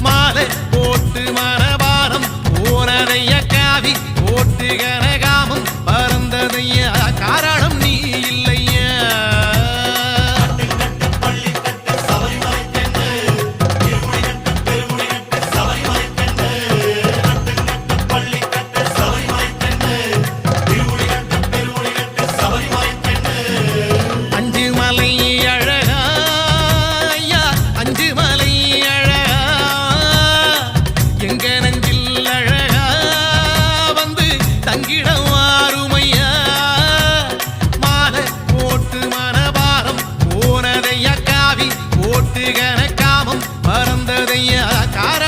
மாலை போட்டு மனபாரம் போனதைய காவி போட்டு கனகாமம் பறந்ததைய காரணம் நீ இல்லையா காமம் பறந்ததையா கார